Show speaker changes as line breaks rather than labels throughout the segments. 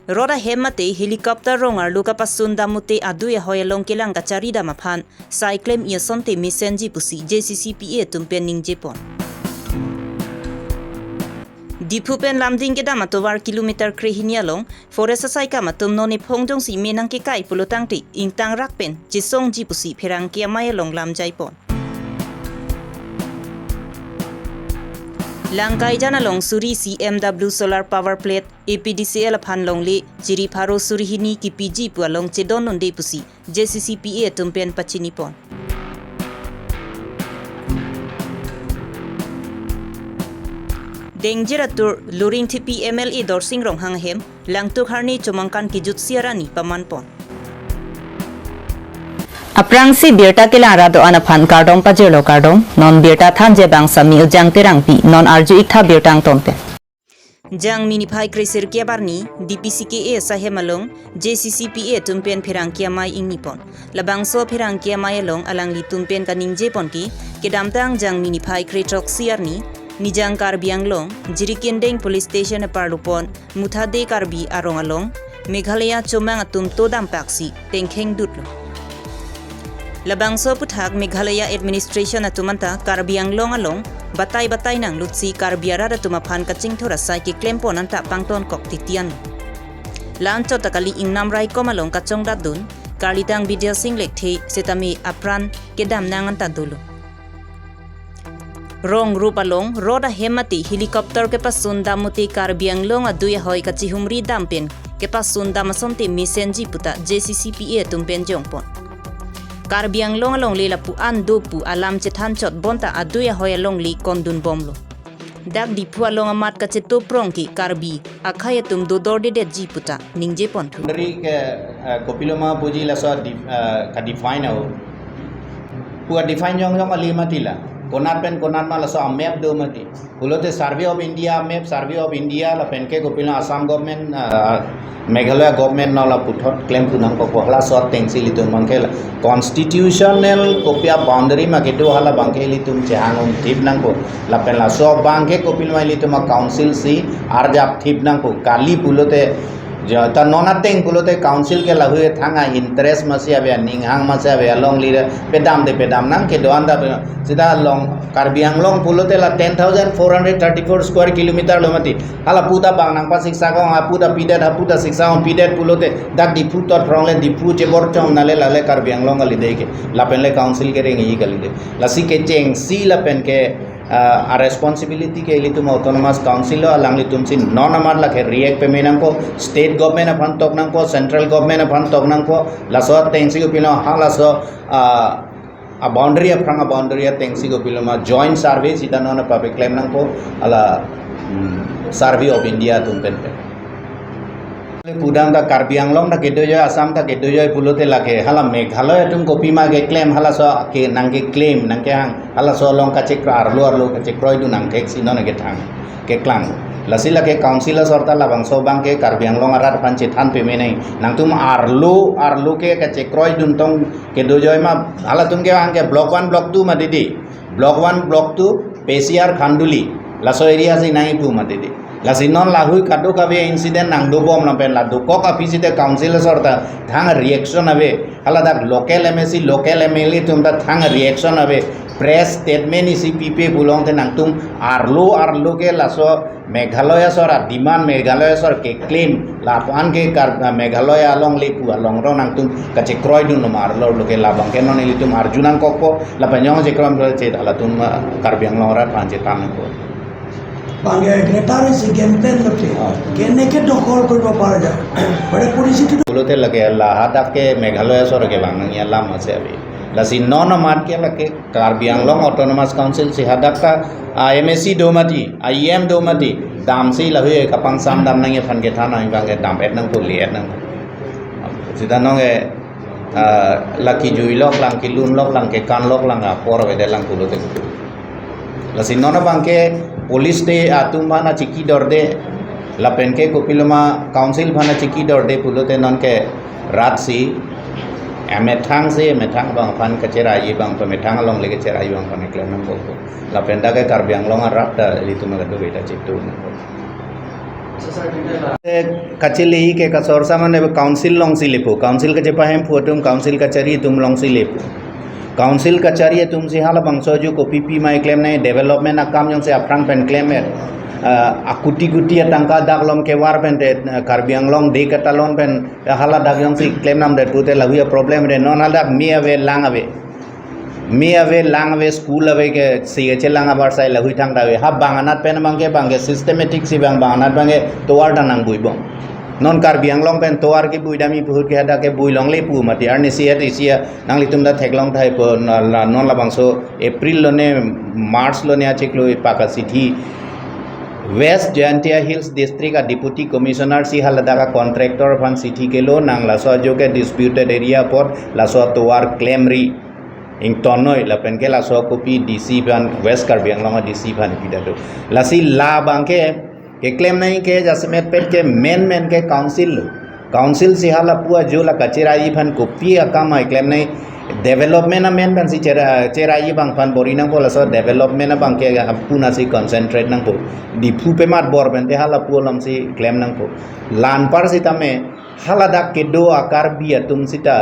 Roda hemate helikopter rongar luka pasunda mute adu ya hoyalong kilang kacari mapan sai claim ia sonte mesenji pusi JCCPA tumpen ning Jepon. Dipupen lamding ke dama tovar kilometer krehinialong forest sai ka matum noni phongjong si menang ke kai pulutang ti ingtang rakpen jisong ji pusi pherang kia mayalong lam jaipon. Langkai jana long suri CMW solar power plate APDCL phan long le jiri pharo suri hini ki PG pu long chedon non de pusi JCCPA tumpen pachini pon. Dengjera tur luring TP MLE dorsing rong hang hem langtuk harni chomangkan ki jut siarani paman pon.
Aprangsi birta kelara do anaphan kardom pajelo kardom non birta thanje bangsa mi ujang terangpi non arju ikha birtang tompe
Jang mini phai kreser kia barni DPCKA sahemalong JCCPA tumpen pherang kia mai ingnipon labangso pherang kia mai long alang li tumpen kaning jepon ki kedamtang jang mini phai kretrok siarni nijang karbiang long jirikendeng police station parlupon muthade karbi arong along meghalaya chomang atum todam paksi tengkheng dutlo Labangso puthak Meghalaya administration atumanta karbiang long along batay nang lutsi karbiara tumaphan kaching thora sai ki klempo nanta pangton kok titian lancho takali ingnam rai komalong kachong dadun karlitang video sing lekthi setami apran kedam nanganta dulu Rong rupalong roda hemati helicopter ke pasun damuti karbiang long aduya hoy kachi humri dampen ke pasun damasonti mesenji puta JCCPA tumpen jongpon Karbiang long along li lapu ando pu alam chethan chot bonta aduya hoya long li kondun bomlo. Dak di pu along amat ka cheto prongki karbi akhaya tum do dor de ji puta ningje pontu.
Dari ke kopiloma puji la so ka define au. Pu define jong ali matila. Konat ma la so map do mati. Pulote Survey of India la pen ke kopiloma Assam government Meghalaya government no la puthot claim punang ko hala so tengsi litum mangkel constitutional kopia boundary ma kedo hala bangke litum changum thip nang ko la pen la so bangke kopiloma litum council si arjap thip nang ko kali pulote ta nona teng pulote council ke lague thanga interest masia be ninghang masia be long li pedam nang ke doanda sida long karbiang long pulote la 10434 square kilometer lomati hala puta bang nang pa siksa ko puta pidet siksa on pidet pulote dak di putot pronglen di pu je borchom nale lale karbiang long ali deke la pen le council ke rengi gali de la si ke cheng si la pen ke a responsibility ke litum autonomous council alang litum sin non amar la ke react pe menang ko state government aphan tok nang ko central government aphan tok nang ko la so tengsi ko pino hala so a boundary tengsi ko pilo ma joint survey sida non public claim nang ko ala survey of India tumpen pe Pudang da karbiang long da kedojoy Assam da kedojoy pulote lake hala Meghalaya tum kopi ma ge claim hala so ke nang ge claim nang ke hang hala so long ka chek arlo ka chek roi du nang tek sinon ge thang ke klang lasila ke council sorta la bang so bang ke karbiang long arat pan chethan pe me nei nang tum arlo ke ka chek roi dun tong kedojoy ma hala tum ke hang ke block 1 block 2 ma didi block 1 block 2 PCR Khanduli laso area se nai pu ma didi la sinon la hui kado ka be incident nang do bom na pen la do ko ka pisite council sorta thang reaction ave hala da local MSC local MLA tum da thang reaction ave press statement isi pipe bulong te nang tum arlo ke la so Meghalaya sora demand Meghalaya sor ke claim la pan ke kar Meghalaya along le pu along ro nang tum ka che kroy dun mar lo ke la bang ke non li tum arjunan kokko la panyong je kram che ala tum karbiang lora pan che tan ko
Bangge gretar si campaign lote kene ke dokol korba para ja bade policy
pulote lage la hadak ke Meghalaya sor ke bang ya lam ase abi la si non mat ke lage karbiang long autonomous council si hadak ka MSC domati IEM domati dam si la hue kapang sam dam nang ye phan ke thana bang ke dam et nang ko liet nang sida nong e laki jui lok lang ki lun lok lang ke kan lok lang por we de lang pulote la si non bang ke police de atumana chiki dorde la penke kopiloma council bhana chiki dorde pulote non ke rat si methang bang phan kachera yi bang to methang long lege chera yi bang phan klem nam ko la penda ke karbiang long rat litu ma do beta chitu kacili ke kasor sama ne council long silipu council ke jepahem putum council kachari tum long silipu council kachari tum si hala bangso ju ko pp mai claim nai development akam yang se aprang pen claim er akuti guti tangka dak lom ke war pen de karbiang long de katalon pen hala dak yang si claim nam de pute lagu problem de non hala mi ave lang ave school ave ke si che lang abar sai lagu thang dawe hab banganat pen bangke systematic si banganat bange towar danang buibong non karbiang long pen towar ki buidami puhut ke hada ke builong le pu mati arni sia nang litum da theklong thai po non la bangso april lo ne march lo ne achiklo paka sithi West Jaintia Hills District a Deputy Commissioner si haladaga contractor fan city ke lo nang laso joke disputed area por laso towar claim ri ing tonoi la pen ke laso kopi DC ban West Karbiang long DC ban pidado lasi la bangke ke claim nahi ke jasmet pen ke main ke council si hala pua jo la kachira i ban kopi akama claim nahi development main ban si chera i bang pan borina ko laso development bang ke puna si concentrate nang po di pu pe mat bor ben te hala pu lam si claim nang po lan par si tame hala dak ke do akar bia tum sita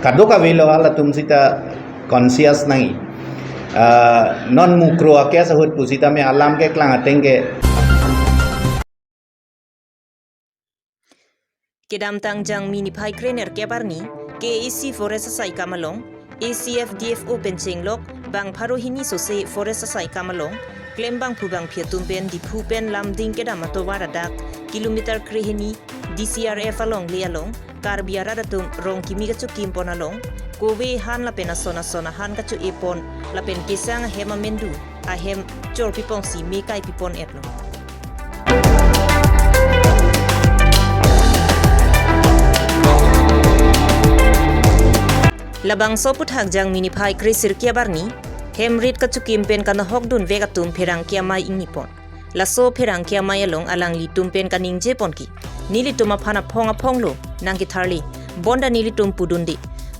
kado ka velo hala tum sita conscious nahi non mukro akya sahut pusita me alam ke klang atenge
Kedam tangjang mini pai krener kebarni KEC Forest Sai Kamalong ACF DFO Pencinglok bang Parohini Sose Forest Sai Kamalong claim bang pubang piatumpen di pupen lamding kedam ato waradak kilometer krehini DCRF along lialong karbiara datum rong kimi kacu kimpon along kowe han la pena sona han kacu epon la pen kisang hema mendu ahem chor pipong si mekai pipon etlo labang soput hagjang mini pai krisir kia barni hemrit kacu kimpen kana hokdun vegatum perang kia mai ingipon laso perang kia mai along alang litum pen kaning jepon ki nili tuma phana phonga phonglo nangki tharli bonda nili tum pudundi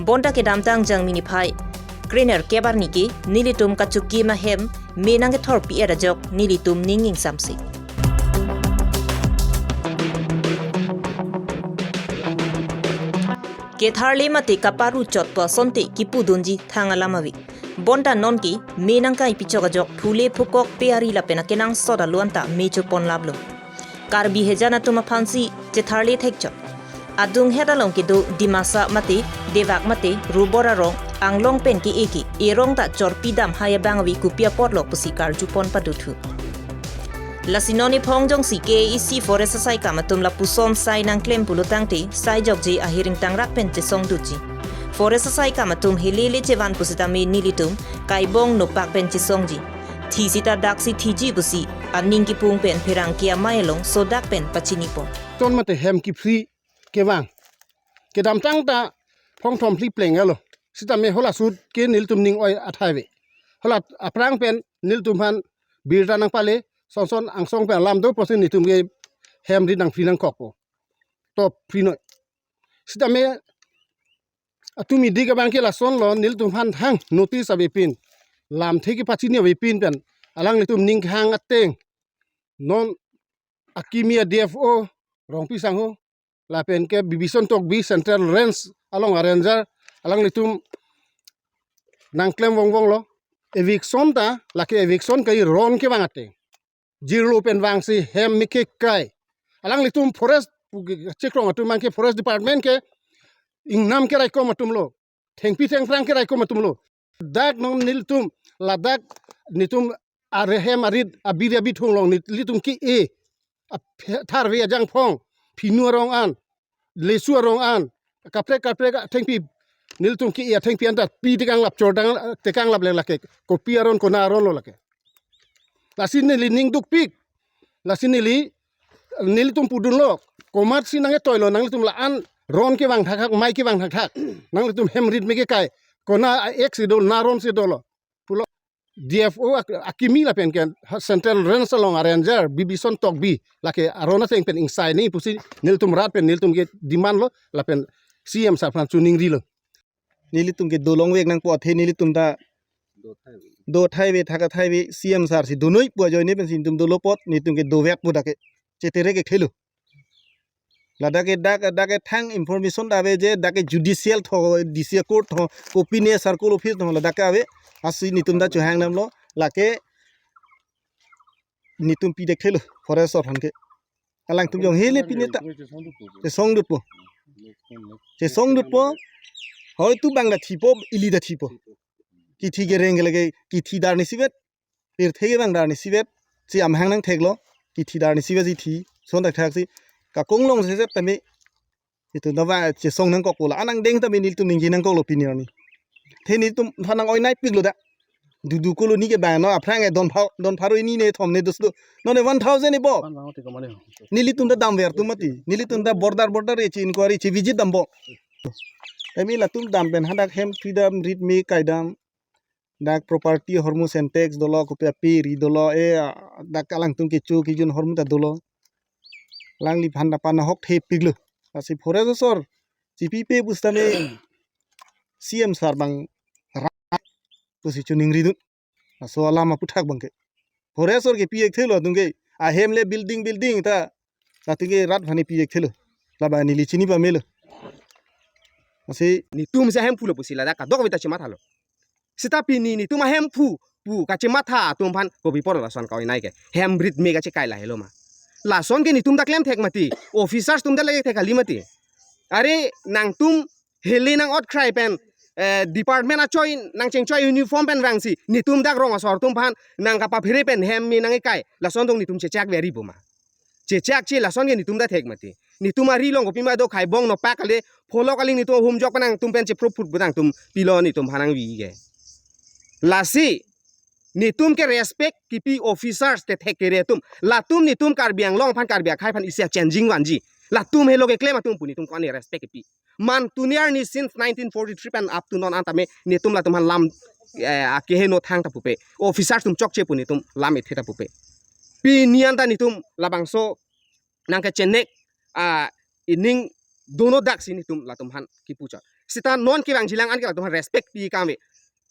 bonda ke damtang jang mini pai greener kia barni ki nili tum kacu ki ma hem me nangki thor pi era jok nili tum ninging samsi ke tharle mate kaparu chotpa sonte ki pudunji thanga lamawi bonda non ki menang kai pichoga jok phule phukok peari la pena kenang soda luanta mecho pon lablo karbi hejana tuma phansi che tharle thekchot adung hedalong ki do dimasa mate devak mate rubora rong anglong pen ki eki erong ta chorpi dam haya bangwi kupia potlok pusikar jupon paduthu Lasinoni pongjong si KEC Forest Sai kamatum la pusom sai nang klem pulutangti sai jokji ahiring tangrak pente song duji. Forest Sai kamatum hilili chevan pusitami nilitum kaibong no pak penchi songji. Thisita daksi thiji busi aningi pung pen perang kia mailong so dak pen pachinipo.
Ton mate hem ki free ke wang. Ke dam tang ta phong thom pli pleng alo. Sita me hola sud ke niltum ning oi athaiwe. Hola aprang pen niltum han birta nang pale son angsong pe lam do posin nitum ge hem ri nang filang kokpo top frino sita me atumi diga bangke la son lo nil tum han hang notice abe pin lam theki pachini abe pin pen alang nitum ning hang ateng non akimia DFO rong pisang ho la pen ke bibison tok bi central range along ranger alang nitum nang klem wong lo eviction ta la ke eviction kai ron ke bangate Jiro pen wang si hem mike kai alang litum forest chekrong atum mangke forest department ke ingnam ke rai ko matum lo thengpi theng prang ke rai ko matum lo dak non niltum ladak nitum arhem arid abid abid thong long litum ki e thar we jang phong phinu rong an lesu rong an kapre thengpi niltum ki e thengpi anda pi tikang lap chordang tekang lap le lake ko piaron ko na ron lo lake Lasin nili ning duk pik, lasin nili tum pudun lo, komat si nange toilo nang litum laan ron ke wang thak mai ke wang thak nang litum hemrit me ke kai, kona ek si dol na ron si dolo, pulo DFO akimi la pen ken central range along ranger bibison tok bi lake arona teng pen inside ni pusi nilitum rat pen nilitum ke demand lo la pen CM sa fran tuning rilo
nilitum ke dolong wek nang po the nilitum ta do thai we thaka thai we CM sar si dunoi po joy ne pen sim tum dolo pot ni tum ke do wek pu dake cetere ke khelo ladake thang information dabe je dake judicial tho DCA court tho copy ne circle office tho ladake abe asi nitum da chuhang nam lo lake nitum pi de khelo forest or hanke alang tum jong hele pineta te song dut po hoy tu bangla thipo ili da thipo ki thi ge reng lege ki thi dar ni sibet pir thege bang dar ni sibet si am hang nang theglo ki thi dar ni sibet ji thi son da thak si ka konglong se sep tame itu nawa che song nang ko la anang deng tame nil tum ning nang ko lo opinion ni the ni tum thanang oi nai piglo da du ko lo ni ke ba no afrang e don pharo ni ne thom ne dosto no ne 1000 e bo nili tum da dam ver tum mati nili tum da border e chi inquiry chi visit dam bo emi la tum dam ben hadak hem freedom read me kaidam dak property hormu sentex dolo ko pe ri dolo e dak kalang tum ke chu ki jun hormu da dolo langli phanda pana hok the piglo asi forest sor chipi pe bustame CM sar bang pusi chuning ridun so alama puthak bangke forest sor ke pi ek thelo dungke a hemle building ta satige rat bhani pi ek thelo laba ni lichini ba melo asi
ni tum sa hempu lo pusila da ka dok vita chima thalo sita pi ni tum hempu pu ka chima tha tum phan ko bi por la son ka nai ke hem brit me ga che kai la helo ma la son ke ni tum da claim thek mati officers tum da lege thek ali mati are nang tum heli nang ot cry pen department a choi nang cheng choi uniform pen wang si ni tum dak rong asor tum phan nang ka pa phire pen hem mi nang kai la son dong ni tum che chak veri buma che chak che la son ke ni tum da thek mati ni tum ari long ko pi ma do khai bong no pa kale follow kaling ni tum hum jok panang tum pen che pro put budang tum pilo ni tum hanang wi ge la si ni tum ke respect kipi officers te thekere tum la tum ni tum karbiang long phan karbia khai phan isia changing wanji la tum helo ke claim tum puni tum ko ani respect kipi man tuniar ni since 1943 and up to non antame ni tum la tum han lam a ke he no thang ta pupe officers tum chok che puni tum lam e theta pupe pi nian ta ni tum labang so nang ka chenek a ining dono dak sini tum la tum han ki pucha sita non ki bang jilang an ka tum respect pi kame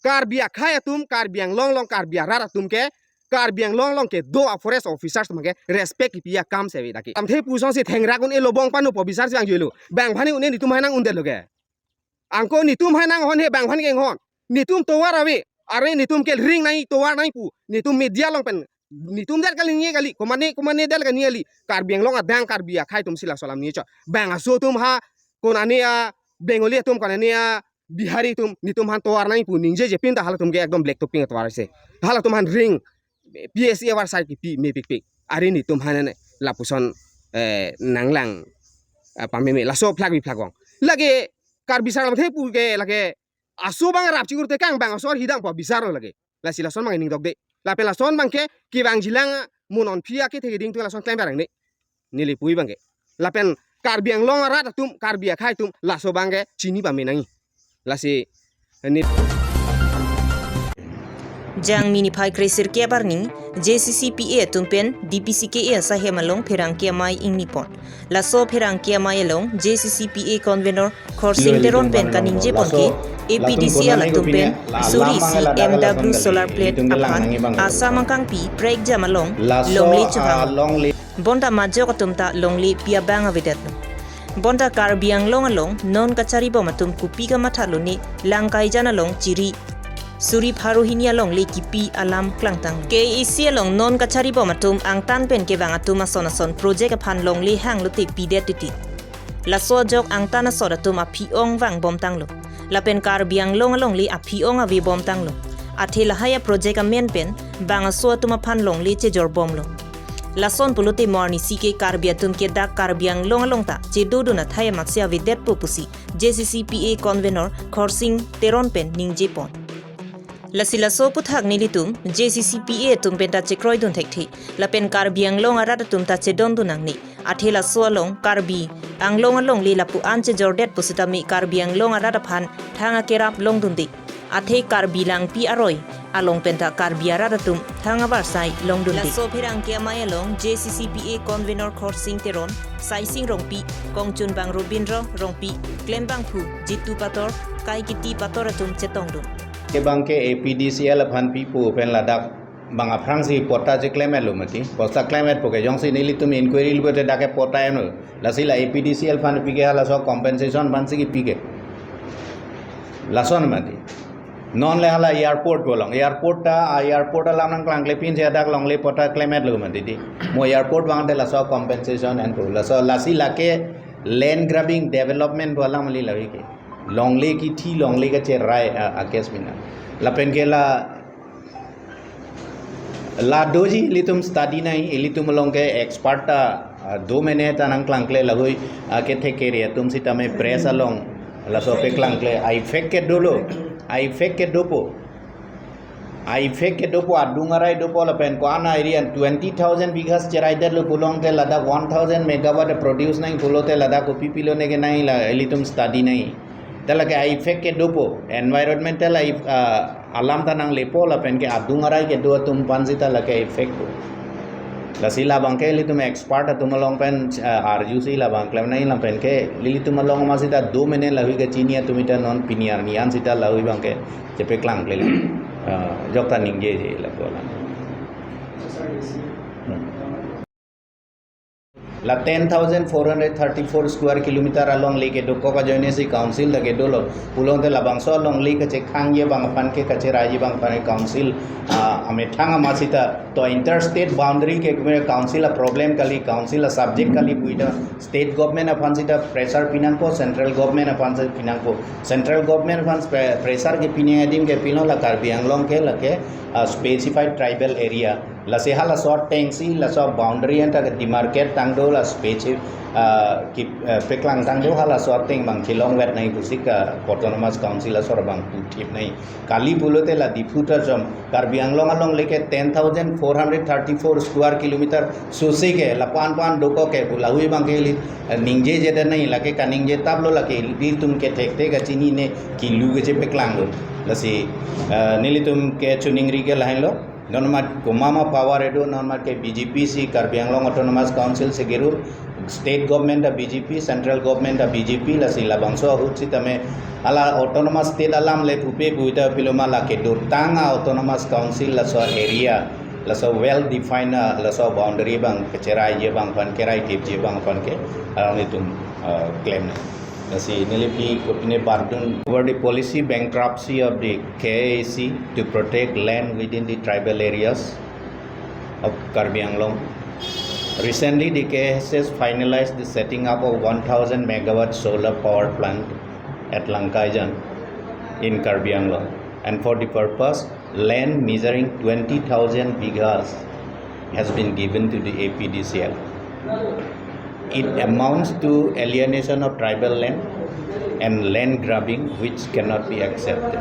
karbia khaya tum karbiang long karbia rara tum ke karbiang long ke do a forest officers tum ke respect pi ya kam se daki am the pu song se thengra kun e lobong panu officers bang jelo bang phani une ni tum hanang undel loge angko ni tum hanang hon he bang phan ke hon ni tum towar awe are ni tum ke ring nai towar nai pu ni tum media long pen ni tum dal kali ni kali komane dal kali ni karbiang long a bang karbia khai tum sila salam ni cha bang aso tum ha konani a bengoli tum konani a bihari tum ni tum han towar nai pu ningje je pinta hala tum ke ekdom black topping towar se hala tum han ring PSE war side ki pi me pik ari ni tum han ne la puson nanglang pa me la so plak bi plak wong lage kar bisar the pu ke lage aso bang rap chigur te kang bang asor hidang po bisar lage la sila son mang ning dok de la pe la son bang ke ki bang jilang munon pia ke te ding tu la son claim barang ne ni le pui bang ke la pen kar biang long rat tum kar bia khai tum la so bang ke chini ba me nangi lasi ni
jang mini phai kresir ke barning JCCPA tumpen DPCKA sahemalong phirang ke mai ingnipon la so phirang ke mai long JCCPA convener khorsing teron pen kaningje ponke APDC ala tumpen suri CMW solar plate aphan asamangkang pi break jamalong longli chuhang bonda majo ka tumta longli pia banga vedet bonda karbiang long along non kachari bo matum kupi ga mathalu ni langkai jana long chiri suri pharohinia long le kipi alam klangtang KEC long non kachari bo matum ang tan pen ke banga tuma sonason project aphan long le hang luti pidet titi la so jok ang tan so datum aphi ong wang bom tang lo la pen karbiang long along le aphi ong avi bom tang lo athela haya project amen pen banga so tuma phan long le che jor bom lo lason puluti morni sike karbia tum ke dak karbiang long ta che dodo na thaya maksia videt pupusi JCCPA convener khorsing teron pen ningje pon lasila so puthak nilitum JCCPA tum pen ta che kroi dun thekthi lapen karbiang long ara tum ta che don dunang ni athela so long karbi ang long le lapu an che jordet pusita mi karbiang long ara da phan thanga kerap long dun di athe karbilang pi aroi along penta karbiara datum thangabar sai longdun la so phirang ke amaya long JCCPA convener khorsing teron saising rongpi kongchun bang robindro rongpi klembang phu jitu pator kai kiti pator atum chetongdun
ke bang ke APDCL phan pi pu pen ladak bang aprang si pota je climate lo mati posta climate poke jong si nili tum inquiry lu te dake pota eno la si la APDCL fund pike la so compensation fund si pike la son mati non le hala airport bolong airport lam nang klang le pin je dak long le pota climate lo mati di mo airport bang te la so compensation and la so la si la ke land grabbing development bola mali la ke long le ki thi long le ke che rai a kes bina la pen ke la doji litum study nai ilitum long ke expert ta 2 महीने tanang klangkle lagoi ke theke re tum sita me press along la so pe klangkle ai fake ke dolo ai fake ke dopo adungarai dopo la pen ko ana area 20000 bighas cherai der lo pulong te lada 1000 megawatt produce nai pulo te lada ko pipilo ne ke nai la ilitum study nai talake ai fake ke dopo environmental ai alam tanang lepo la pen ke adungarai ke do tum pansita la ke effect la sila bangke li tum expert tum long pen RUC la bang klem nai la pen ke li tum long ma sita 2 mene la hui ke chinia tumita non piniar nian sita la hui bangke chepe klang le jokta ningje je la bola la 10,434 square kilometer along lake do ko ka joine si council da ke dolo pulong te labang so long lake che khang ye bang pan ke kache raji bang pan council ame thanga masita to interstate boundary ke council a problem kali council a subject kali buida state government upon sita pressure pinang ko central government upon sita pinang ko central government upon pressure ke pinang adim ke pino la Karbi Anglong ke la ke specified tribal area la se hala short tank si la so boundary enta ke demarcate tang do la specific ki peklang tang do hala short tank bang khilong wet nai pusik autonomous council la sor bang tip nai kali bulote la diputer jom Karbi Anglong along leke 10,434 square kilometer sose ke la pan doko ke bulahui bang ke li ningje je da nai la ke kaningje tablo la ke li tum ke tekte ga chini ne ki lu ge je peklang lo la si nilitum ke chuning ri ke lain lo normal kumama power edo normal ke BJP si Karbi Anglong autonomous council se geru state government da BJP central government da BJP la sila bangso hutsi tame ala autonomous state alam le pupe buita piloma la ke do tanga autonomous council la so area la so well defined la so boundary bang kecerai je bang pan kerai tip je bang pan ke along itu claim si nilipi kopine bardun over the policy bankruptcy of the KAC to protect land within the tribal areas of Karbi Anglong. Recently, the KAC has finalized the setting up of 1,000 megawatt solar power plant at Langkaijan in Karbi Anglong, and for the purpose, land measuring 20,000 bighas has been given to the APDCL. It amounts to alienation of tribal land and land grabbing, which cannot be accepted.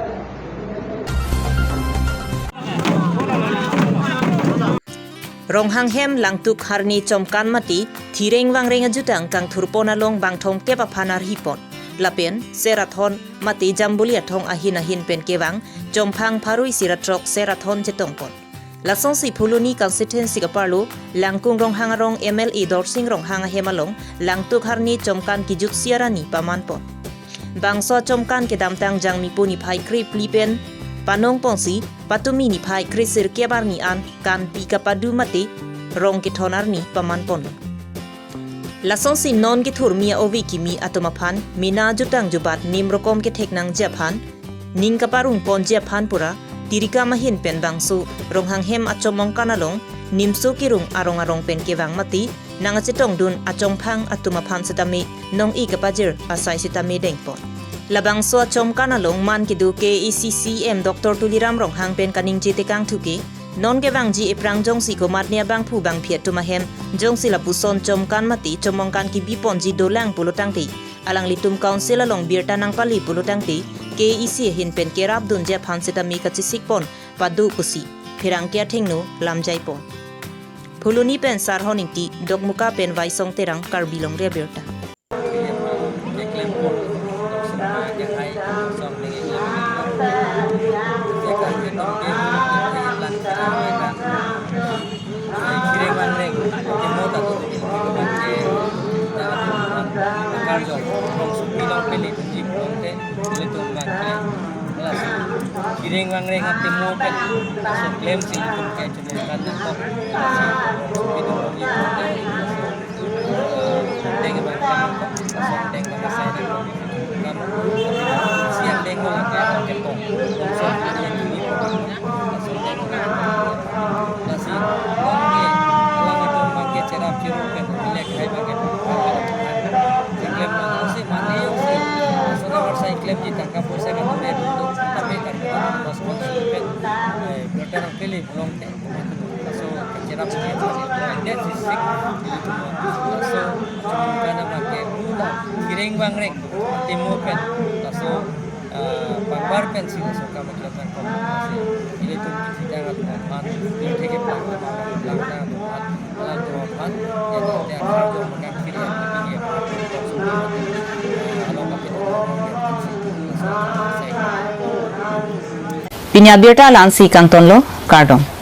Ronghang hem langtuk harni chomkan mati thireng wangreng ajutang kang thurpona long bangthong kepa phanar hipon lapen serathon mati jambulia thong ahin pen kewang chomphang pharui siratrok serathon chetongpon lasong si phuluni constituency ka parlo langkung ronghang rong MLA dorsing ronghang hemalong langtuk harni chomkan ki juk siarani pamanpon bangso chomkan ke damtang jangmi puni phai krip lipen panong pongsi patumi ni phai krisir kebar ni an kan pi kapadu mate rong ki thonar ni pamanpon lasong si non ki thur mia ovi ki mi atoma phan mina jutang jubat nim rokom ke theknang japhan ning kaparung pon japhan pura tirika mahin pen bangsu ronghang hem achomong kanalong nimso kirung arong pen kewang mati nanga chetong dun achongphang atuma phan setami nong I kapajir asai setami dengpon labang so chom kanalong man kidu KECCM Dr. Tuliram Ronghang pen kaning jite kang thuki non ke bang ji eprang jong si ko matnia bang phu bang phiat tuma hem jong sila puson chom kan mati chomong kan ki bipon ji dolang pulotang ti alang litum council along birta nang pali pulotang ti KEC hin pen kerap dun je phan setami ka chisik pon padu kusi phirang kya thengnu lamjai pon phuluni pen sar honing ti dogmuka pen vaisong terang karbilong re birta
Kiring wangreng ati mo pet so claim si itum kay chulu kan ko si bidong yung deng ba kan ko so deng ba sa rin ko kan siang deng ko ka ke ko so ini ko so deng ko nasi lang itu mangke cerap ciru kan lek hai ba ke claim na si mane yo si so na sa claim di tangka pusa ka dure dulu tapi kan bos bos pet better pilih belum teh so cerap si that is sick so kana make mula kiring bangreng timu pet so pangbar pen si so ka मतलब ko ini tu kita ngat mat ini theke plan langna tu mat lang tu mat ya dia akhir jo makan kiri yang tinggi kalau
Pinya Berta Lansi Kangtonlo, Kardom.